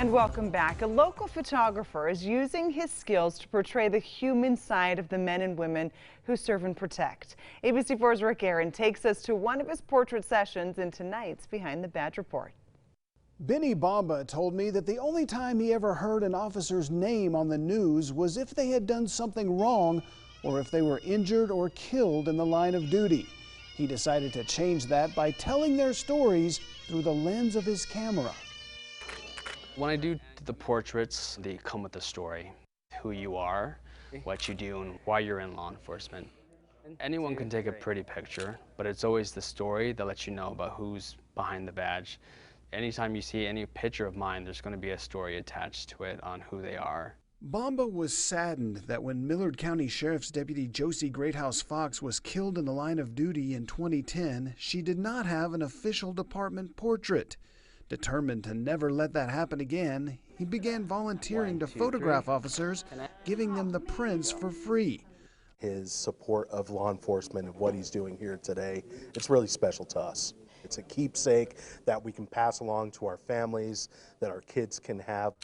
And welcome back. A local photographer is using his skills to portray the human side of the men and women who serve and protect. ABC4's Rick Aaron takes us to one of his portrait sessions in tonight's Behind the Badge report. Benny Bamba told me that the only time he ever heard an officer's name on the news was if they had done something wrong or if they were injured or killed in the line of duty. He decided to change that by telling their stories through the lens of his camera. When I do the portraits, they come with a story, who you are, what you do, and why you're in law enforcement. Anyone can take a pretty picture, but it's always the story that lets you know about who's behind the badge. Anytime you see any picture of mine, there's going to be a story attached to it on who they are. Bamba was saddened that when Millard County Sheriff's Deputy Josie Greathouse Fox was killed in the line of duty in 2010, she did not have an official department portrait. Determined to never let that happen again, he began volunteering to photograph officers, giving them the prints for free. His support of law enforcement and what he's doing here today, it's really special to us. It's a keepsake that we can pass along to our families, that our kids can have.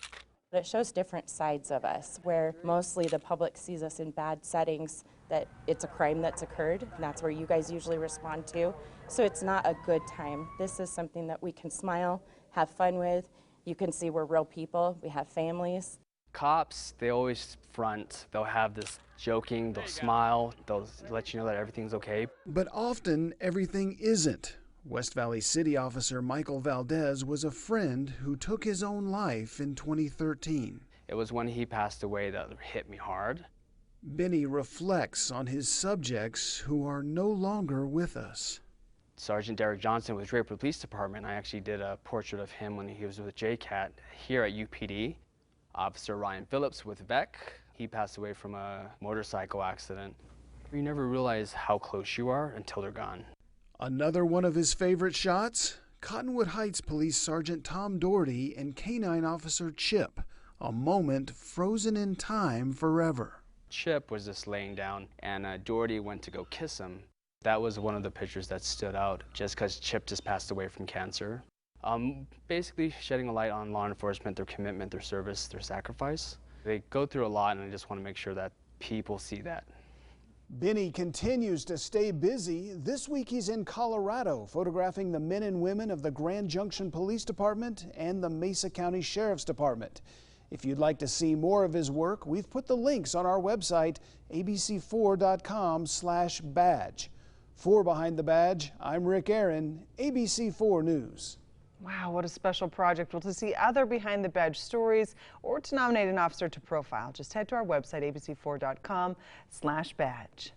It shows different sides of us, where mostly the public sees us in bad settings, that it's a crime that's occurred, and that's where you guys usually respond to. So it's not a good time. This is something that we can smile, have fun with. You can see we're real people, we have families. Cops, they always front, they'll have this joking, they'll smile, they'll let you know that everything's okay. But often everything isn't. West Valley City Officer Michael Valdez was a friend who took his own life in 2013. It was when he passed away that hit me hard. Benny reflects on his subjects who are no longer with us. Sergeant Derek Johnson with Draper Police Department. I actually did a portrait of him when he was with JCAT here at UPD. Officer Ryan Phillips with VEC. He passed away from a motorcycle accident. You never realize how close you are until they're gone. Another one of his favorite shots? Cottonwood Heights Police Sergeant Tom Doherty and Canine Officer Chip. A moment frozen in time forever. Chip was just laying down, and Doherty went to go kiss him. That was one of the pictures that stood out, just because Chip just passed away from cancer. Basically shedding a light on law enforcement, their commitment, their service, their sacrifice. They go through a lot, and I just want to make sure that people see that. Benny continues to stay busy. This week he's in Colorado, photographing the men and women of the Grand Junction Police Department and the Mesa County Sheriff's Department. If you'd like to see more of his work, we've put the links on our website, abc4.com/badge. For Behind the Badge, I'm Rick Aaron, ABC4 News. Wow, what a special project. Well, to see other Behind the Badge stories or to nominate an officer to profile, just head to our website, abc4.com/badge.